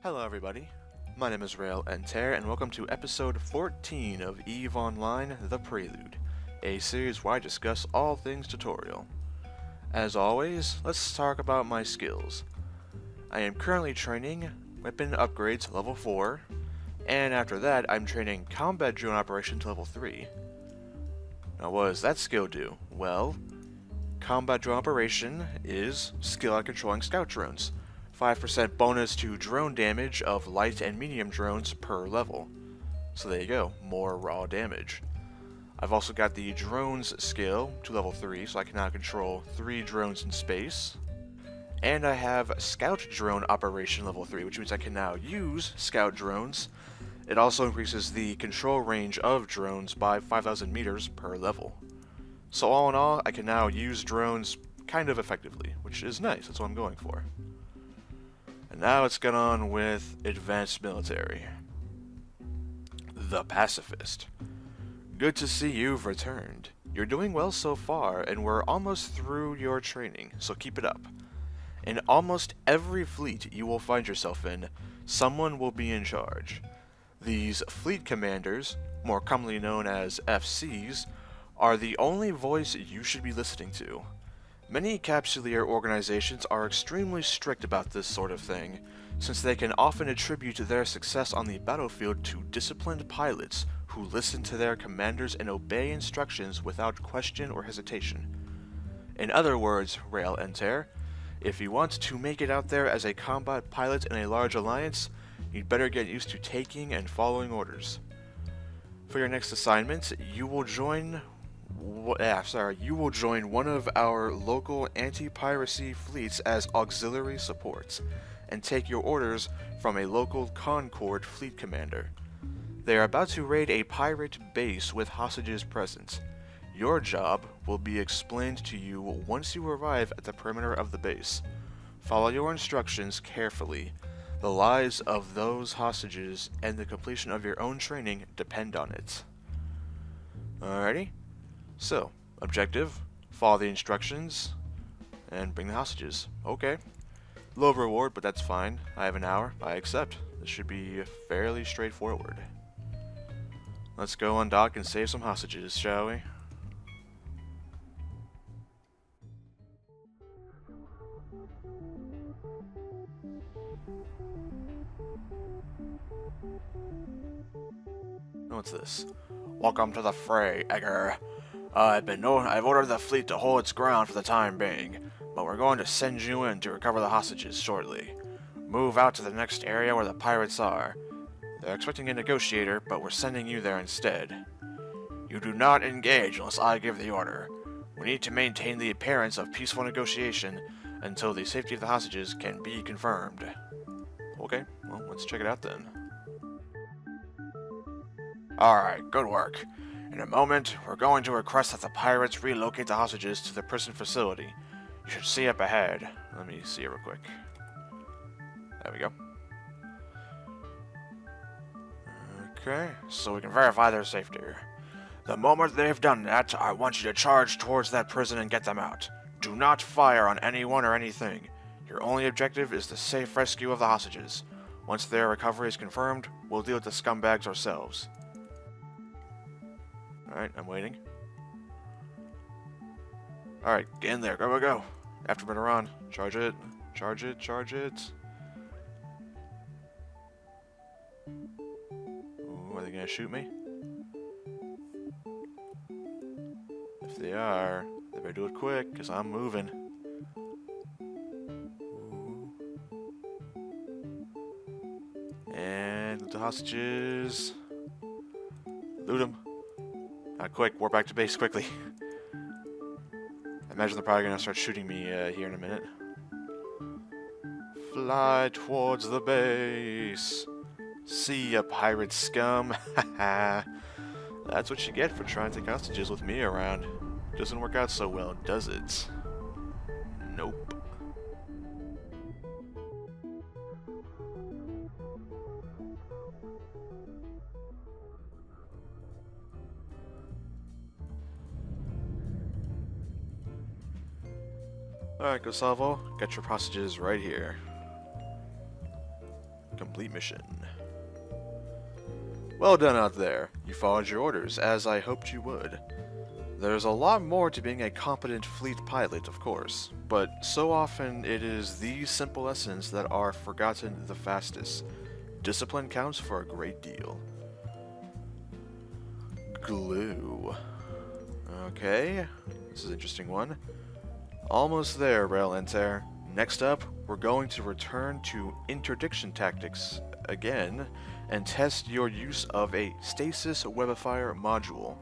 Hello everybody, my name is Rayle Entair, and welcome to episode 14 of EVE Online, The Prelude, a series where I discuss all things tutorial. As always, let's talk about my skills. I am currently training weapon upgrades level 4, and after that I'm training combat drone operation to level 3. Now what does that skill do? Well, combat drone operation is skill at controlling scout drones. 5% bonus to drone damage of light and medium drones per level. So there you go, more raw damage. I've also got the drones skill to level 3, so I can now control 3 drones in space. And I have scout drone operation level 3, which means I can now use scout drones. It also increases the control range of drones by 5,000 meters per level. So all in all, I can now use drones kind of effectively, which is nice, that's what I'm going for. And now let's get on with Advanced Military. The Pacifist. Good to see you've returned. You're doing well so far, and we're almost through your training, so keep it up. In almost every fleet you will find yourself in, someone will be in charge. These fleet commanders, more commonly known as FCs, are the only voice you should be listening to. Many capsuleer organizations are extremely strict about this sort of thing, since they can often attribute their success on the battlefield to disciplined pilots who listen to their commanders and obey instructions without question or hesitation. In other words, Rayle Entair, if you want to make it out there as a combat pilot in a large alliance, you'd better get used to taking and following orders. For your next assignment, you will join one of our local anti-piracy fleets as auxiliary support, and take your orders from a local Concord fleet commander. They are about to raid a pirate base with hostages present. Your job will be explained to you once you arrive at the perimeter of the base. Follow your instructions carefully. The lives of those hostages and the completion of your own training depend on it. Alrighty? So, objective, follow the instructions, and bring the hostages. Okay. Low reward, but that's fine. I have an hour. I accept. This should be fairly straightforward. Let's go on dock and save some hostages, shall we? What's this? Welcome to the fray, Edgar. I've ordered the fleet to hold its ground for the time being, but we're going to send you in to recover the hostages shortly. Move out to the next area where the pirates are. They're expecting a negotiator, but we're sending you there instead. You do not engage unless I give the order. We need to maintain the appearance of peaceful negotiation until the safety of the hostages can be confirmed. Okay, well, let's check it out then. Alright, good work. In a moment, we're going to request that the pirates relocate the hostages to the prison facility. You should see up ahead. Let me see it real quick. There we go. Okay, so we can verify their safety. The moment they've done that, I want you to charge towards that prison and get them out. Do not fire on anyone or anything. Your only objective is the safe rescue of the hostages. Once their recovery is confirmed, we'll deal with the scumbags ourselves. Alright, I'm waiting. Alright, get in there. Go, go, go. Afterburner on. Charge it. Charge it. Charge it. Ooh, are they gonna shoot me? If they are, they better do it quick, because I'm moving. Ooh. And loot the hostages. Loot them. Quick, warp back to base quickly. I imagine they're probably gonna start shooting me here in a minute. Fly towards the base. See ya, pirate scum. Haha. That's what you get for trying to take hostages with me around. Doesn't work out so well, does it? Nope. Alright, Gustavo, get your hostages right here. Complete mission. Well done out there. You followed your orders, as I hoped you would. There's a lot more to being a competent fleet pilot, of course, but so often it is these simple lessons that are forgotten the fastest. Discipline counts for a great deal. Glue. Okay, this is an interesting one. Almost there, Rayle Entair. Next up, we're going to return to interdiction tactics again and test your use of a stasis webifier module.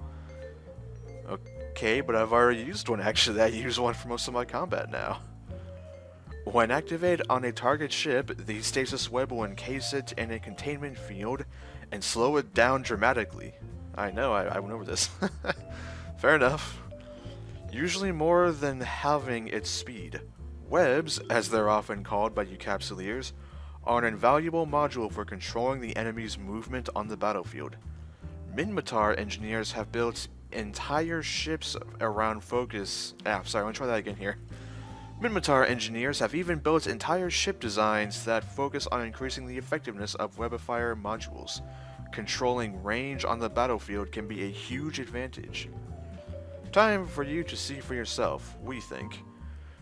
Okay, but I've already used one actually. I use one for most of my combat now. When activated on a target ship, the stasis web will encase it in a containment field and slow it down dramatically. I know, I went over this. Fair enough. Usually more than halving its speed. Webs, as they're often called by you capsuleers, are an invaluable module for controlling the enemy's movement on the battlefield. Minmatar engineers have built entire ships around focus... sorry, let me try that again here. Minmatar engineers have even built entire ship designs that focus on increasing the effectiveness of webifier modules. Controlling range on the battlefield can be a huge advantage. Time for you to see for yourself, we think.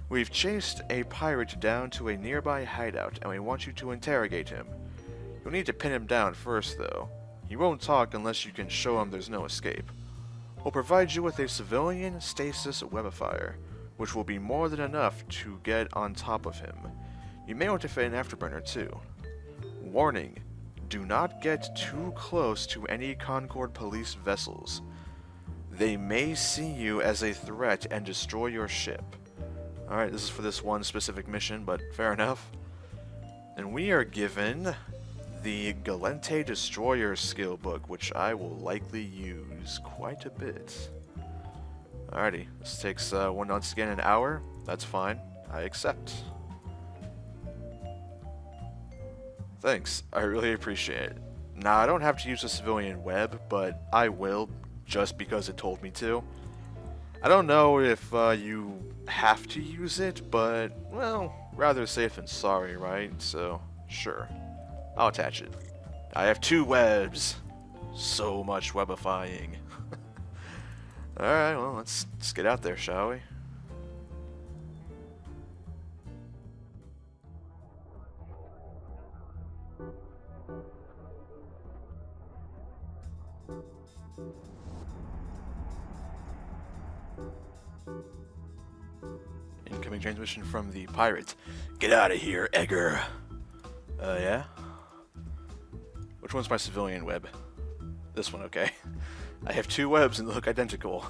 We've chased a pirate down to a nearby hideout, and we want you to interrogate him. You'll need to pin him down first, though. He won't talk unless you can show him there's no escape. We'll provide you with a civilian stasis webifier, which will be more than enough to get on top of him. You may want to fit an afterburner, too. Warning. Do not get too close to any Concord police vessels. They may see you as a threat and destroy your ship. Alright, this is for this one specific mission, but fair enough. And we are given the Galente Destroyer skill book, which I will likely use quite a bit. Alrighty, this takes once again an hour. That's fine. I accept. Thanks, I really appreciate it. Now, I don't have to use a civilian web, but I will, just because it told me to. I don't know if you have to use it, but, well, rather safe than sorry, right? So, sure. I'll attach it. I have 2 webs. So much webifying. Alright, well, let's get out there, shall we? Incoming transmission from the pirate. Get out of here, Edgar. Yeah? Which one's my civilian web? This one, okay. I have 2 webs and they look identical.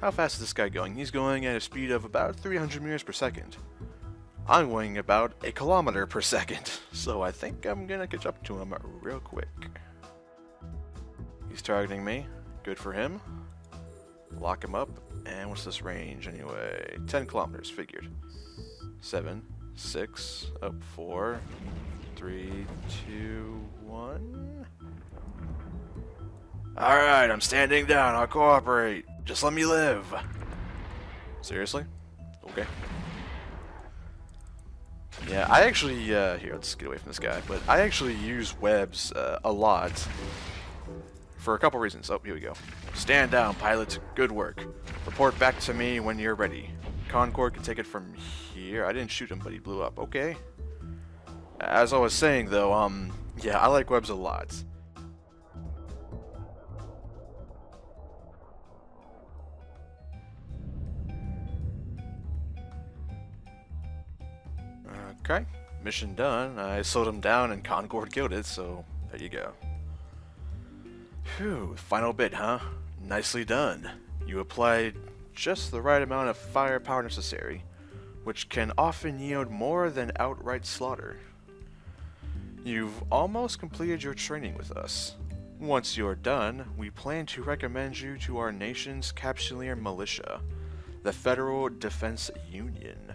How fast is this guy going? He's going at a speed of about 300 meters per second. I'm going about a kilometer per second, so I think I'm gonna catch up to him real quick. He's targeting me. Good for him. Lock him up. And what's this range anyway? 10 kilometers, figured. 7, 6, up 4, 3, 2, 1. Alright, I'm standing down. I'll cooperate. Just let me live. Seriously? Okay. Yeah, I actually, here, let's get away from this guy, but I actually use webs a lot for a couple reasons. Oh, here we go. Stand down, pilot. Good work. Report back to me when you're ready. Concord can take it from here. I didn't shoot him, but he blew up. Okay. As I was saying, though, yeah, I like webs a lot. Okay, mission done. I slowed him down and Concord killed it, so there you go. Phew, final bit, huh? Nicely done. You applied just the right amount of firepower necessary, which can often yield more than outright slaughter. You've almost completed your training with us. Once you're done, we plan to recommend you to our nation's Capsuleer Militia, the Federal Defense Union.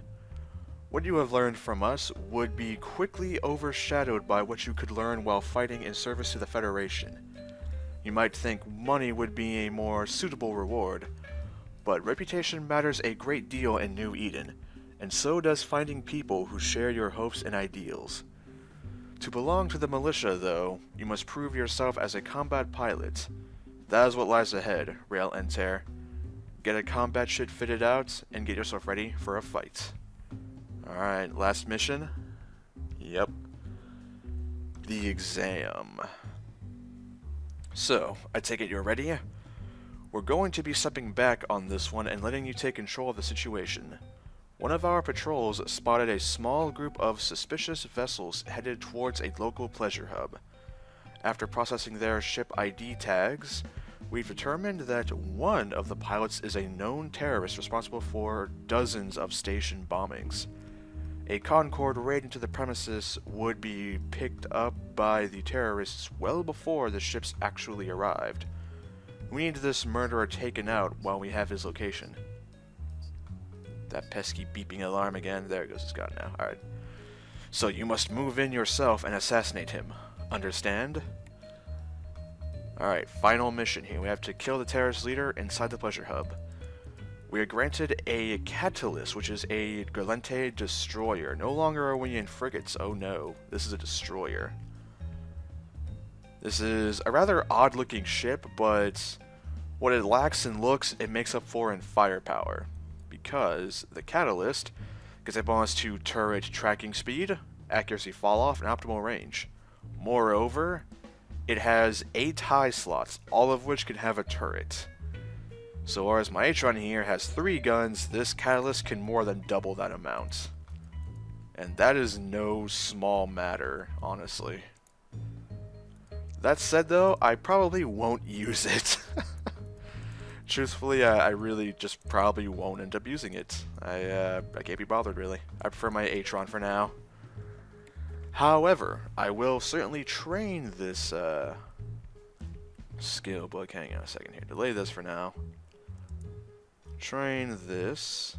What you have learned from us would be quickly overshadowed by what you could learn while fighting in service to the Federation. You might think money would be a more suitable reward, but reputation matters a great deal in New Eden, and so does finding people who share your hopes and ideals. To belong to the militia, though, you must prove yourself as a combat pilot. That is what lies ahead, Rayle Entair. Get a combat ship fitted out, and get yourself ready for a fight. Alright, last mission. Yep. The exam. So, I take it you're ready? We're going to be stepping back on this one and letting you take control of the situation. One of our patrols spotted a small group of suspicious vessels headed towards a local pleasure hub. After processing their ship ID tags, we've determined that one of the pilots is a known terrorist responsible for dozens of station bombings. A Concord raid into the premises would be picked up by the terrorists well before the ships actually arrived. We need this murderer taken out while we have his location. That pesky beeping alarm again. There it goes, it's gone now. Alright. So you must move in yourself and assassinate him. Understand? Alright, final mission here. We have to kill the terrorist leader inside the pleasure hub. We are granted a catalyst, which is a Galente destroyer. No longer are we in frigates. Oh no, this is a destroyer. This is a rather odd looking ship, but what it lacks in looks, it makes up for in firepower. Because the catalyst gets a bonus to turret tracking speed, accuracy fall-off, and optimal range. Moreover, it has 8 high slots, all of which can have a turret. So whereas my Atron here has 3 guns, this catalyst can more than double that amount. And that is no small matter, honestly. That said though, I probably won't use it. Truthfully, I really just probably won't end up using it. I can't be bothered, really. I prefer my Atron for now. However, I will certainly train this skill book. Hang on a second here. Delay this for now. Train this.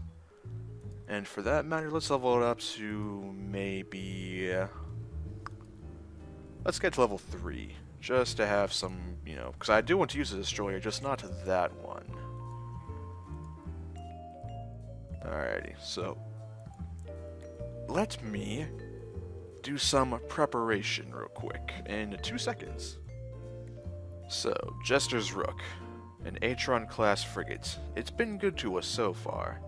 And for that matter, let's level it up to maybe... let's get to level 3. Just to have some, you know, because I do want to use a destroyer, just not that one. Alrighty, so let me do some preparation real quick in 2 seconds. So, Jester's Rook, an Atron class frigate. It's been good to us so far.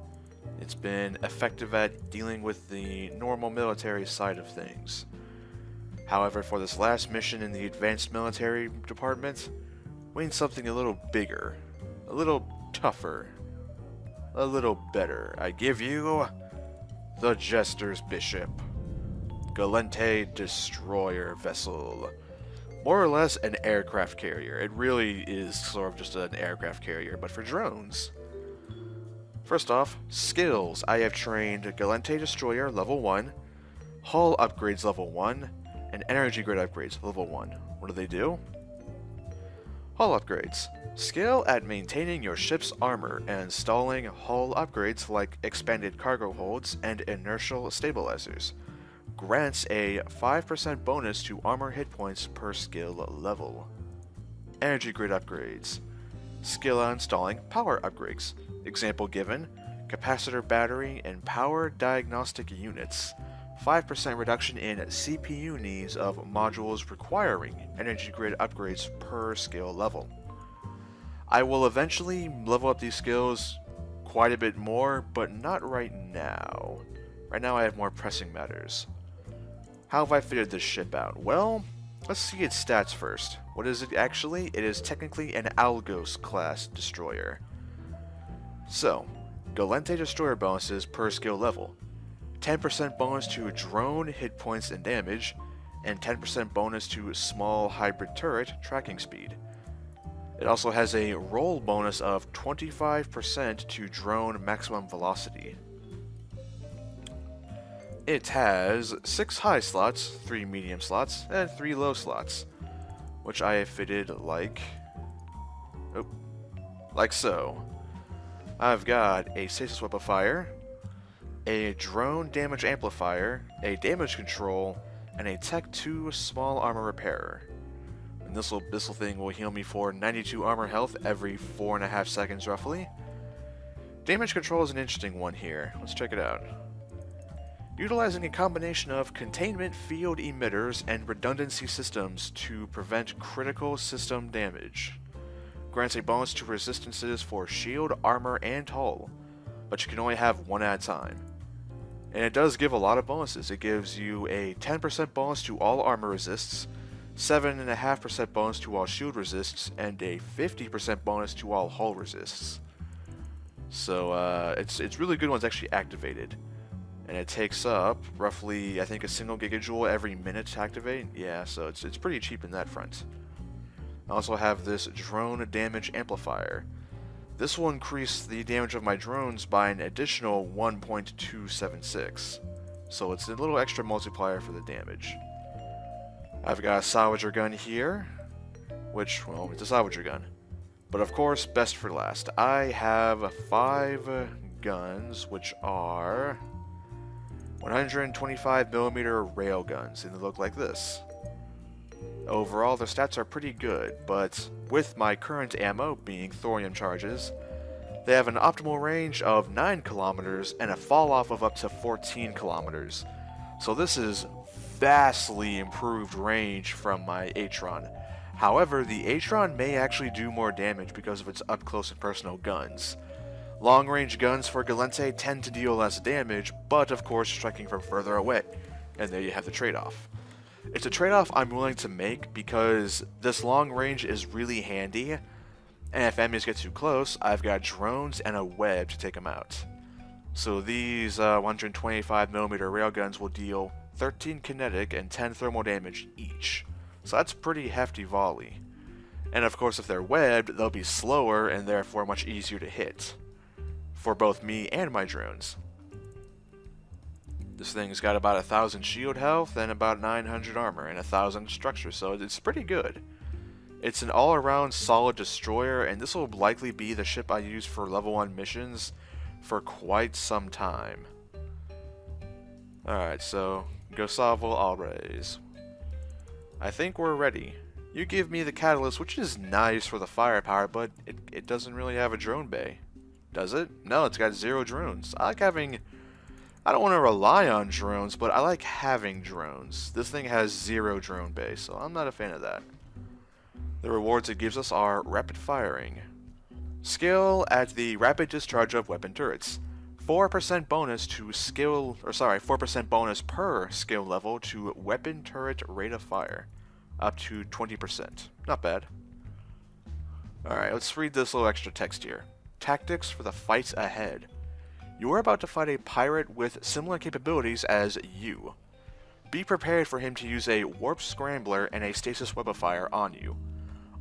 It's been effective at dealing with the normal military side of things. However, for this last mission in the Advanced Military Department, we need something a little bigger, a little tougher, a little better. I give you the Jester's Bishop, Galente Destroyer Vessel. More or less an aircraft carrier. It really is sort of just an aircraft carrier, but for drones. First off, skills. I have trained Galente Destroyer level 1, hull upgrades level 1, and energy grid upgrades, level 1. What do they do? Hull upgrades. Skill at maintaining your ship's armor and installing hull upgrades like expanded cargo holds and inertial stabilizers. Grants a 5% bonus to armor hit points per skill level. Energy grid upgrades. Skill at installing power upgrades. Example given, capacitor battery and power diagnostic units. 5% reduction in CPU needs of modules requiring energy grid upgrades per skill level. I will eventually level up these skills quite a bit more, but not right now. Right now I have more pressing matters. How have I fitted this ship out? Well, let's see its stats first. What is it actually? It is technically an Algos class destroyer. So, Galente Destroyer bonuses per skill level. 10% bonus to drone hit points and damage, and 10% bonus to small hybrid turret tracking speed. It also has a roll bonus of 25% to drone maximum velocity. It has 6 high slots, 3 medium slots, and 3 low slots, which I have fitted like so. I've got a stasis weapifier, a drone damage amplifier, a damage control, and a Tech 2 small armor repairer. And this little thing will heal me for 92 armor health every 4.5 seconds roughly. Damage control is an interesting one here. Let's check it out. Utilizing a combination of containment field emitters and redundancy systems to prevent critical system damage. Grants a bonus to resistances for shield, armor, and hull, but you can only have one at a time. And it does give a lot of bonuses. It gives you a 10% bonus to all armor resists, 7.5% bonus to all shield resists, and a 50% bonus to all hull resists. So it's really good when it's actually activated. And it takes up roughly, I think, a single gigajoule every minute to activate. Yeah, so it's pretty cheap in that front. I also have this drone damage amplifier. This will increase the damage of my drones by an additional 1.276. So it's a little extra multiplier for the damage. I've got a salvager gun here, which, well, it's a salvager gun. But of course, best for last. I have 5 guns, which are 125mm rail guns, and they look like this. Overall, their stats are pretty good, but with my current ammo, being thorium charges, they have an optimal range of 9 kilometers and a fall-off of up to 14 kilometers. So this is vastly improved range from my Atron. However, the Atron may actually do more damage because of its up-close and personal guns. Long-range guns for Galente tend to deal less damage, but of course striking from further away. And there you have the trade-off. It's a trade-off I'm willing to make because this long range is really handy, and if enemies get too close, I've got drones and a web to take them out. So these 125mm railguns will deal 13 kinetic and 10 thermal damage each. So that's pretty hefty volley. And of course if they're webbed, they'll be slower and therefore much easier to hit. For both me and my drones. This thing's got about 1,000 shield health and about 900 armor and 1,000 structure, so it's pretty good. It's an all-around solid destroyer, and this will likely be the ship I use for level 1 missions for quite some time. Alright, so Gosavo Alres. I think we're ready. You give me the catalyst, which is nice for the firepower, but it doesn't really have a drone bay. Does it? No, it's got 0 drones. I like having... I don't want to rely on drones, but I like having drones. This thing has 0 drone bay, so I'm not a fan of that. The rewards it gives us are rapid firing. Skill at the rapid discharge of weapon turrets. 4% bonus to skill, or sorry, 4% bonus per skill level to weapon turret rate of fire. Up to 20%. Not bad. Alright, let's read this little extra text here. Tactics for the fight ahead. You are about to fight a pirate with similar capabilities as you. Be prepared for him to use a warp scrambler and a stasis webifier on you.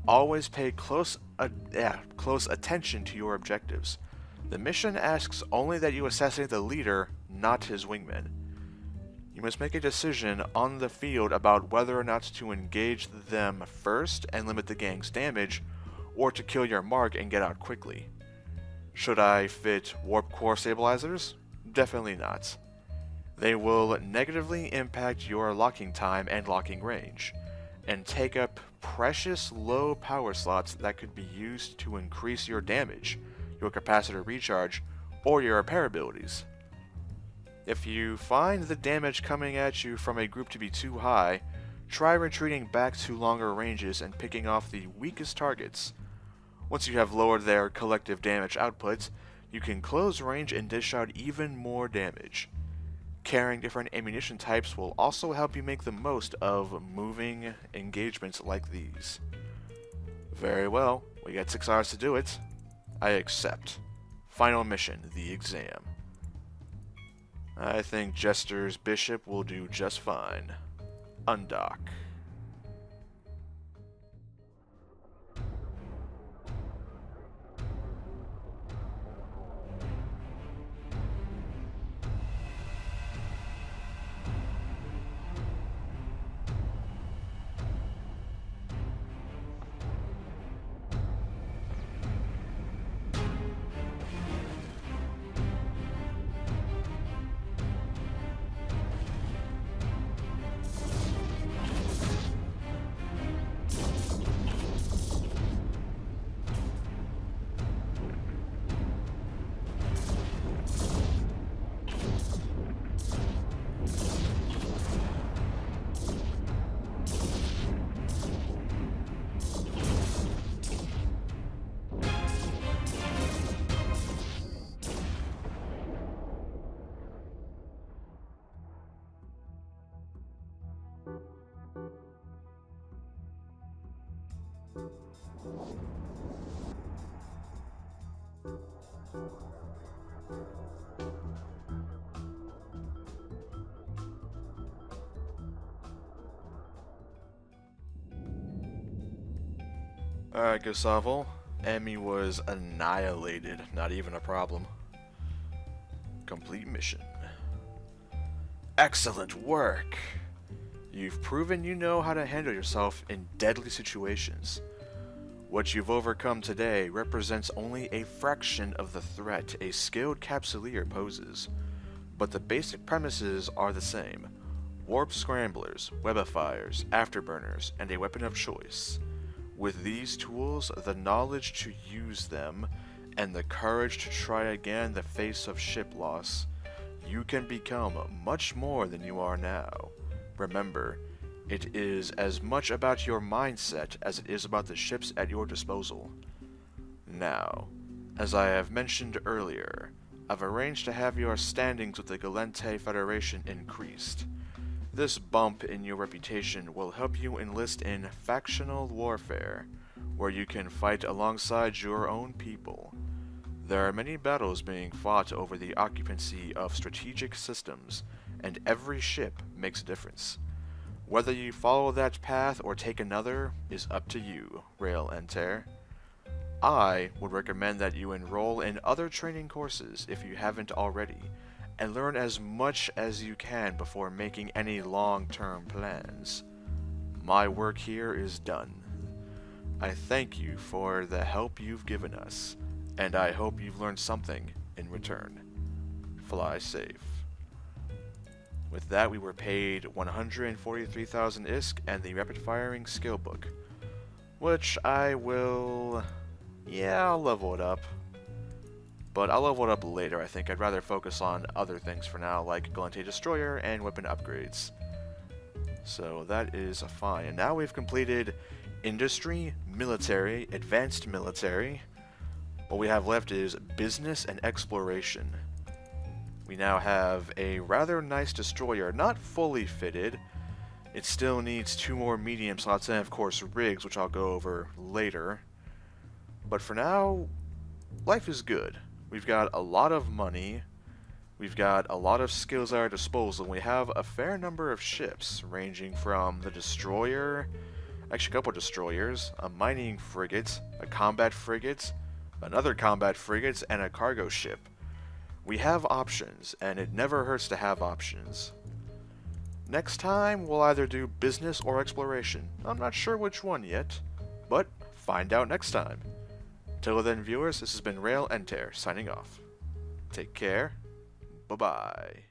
Always pay close attention to your objectives. The mission asks only that you assassinate the leader, not his wingmen. You must make a decision on the field about whether or not to engage them first and limit the gang's damage, or to kill your mark and get out quickly. Should I fit warp core stabilizers? Definitely not. They will negatively impact your locking time and locking range, and take up precious low power slots that could be used to increase your damage, your capacitor recharge, or your repair abilities. If you find the damage coming at you from a group to be too high, try retreating back to longer ranges and picking off the weakest targets. Once you have lowered their collective damage output, you can close range and dish out even more damage. Carrying different ammunition types will also help you make the most of moving engagements like these. Very well, we got 6 hours to do it. I accept. Final mission, the exam. I think Jester's Bishop will do just fine. Undock. Alright, Gustavo. Emmy was annihilated. Not even a problem. Complete mission. Excellent work! You've proven you know how to handle yourself in deadly situations. What you've overcome today represents only a fraction of the threat a skilled capsuleer poses, but the basic premises are the same. Warp scramblers, webifiers, afterburners, and a weapon of choice. With these tools, the knowledge to use them, and the courage to try again in the face of ship loss, you can become much more than you are now. Remember, it is as much about your mindset as it is about the ships at your disposal. Now, as I have mentioned earlier, I've arranged to have your standings with the Galente Federation increased. This bump in your reputation will help you enlist in factional warfare, where you can fight alongside your own people. There are many battles being fought over the occupancy of strategic systems, and every ship makes a difference. Whether you follow that path or take another is up to you, Rayle Entair. I would recommend that you enroll in other training courses if you haven't already, and learn as much as you can before making any long-term plans. My work here is done. I thank you for the help you've given us, and I hope you've learned something in return. Fly safe. With that, we were paid 143,000 ISK and the rapid firing skill book, which I will... I'll level it up. But I'll level it up later, I think. I'd rather focus on other things for now, like Galente Destroyer and weapon upgrades. So that is fine. And now we've completed Industry, Military, Advanced Military. What we have left is Business and Exploration. We now have a rather nice destroyer, not fully fitted. It still needs 2 more medium slots and of course rigs, which I'll go over later. But for now, life is good. We've got a lot of money, we've got a lot of skills at our disposal, and we have a fair number of ships, ranging from the destroyer, actually a couple destroyers, a mining frigate, a combat frigate, another combat frigate, and a cargo ship. We have options, and it never hurts to have options. Next time, we'll either do business or exploration. I'm not sure which one yet, but find out next time. Till then, viewers, this has been Rayle Entair, signing off. Take care. Bye-bye.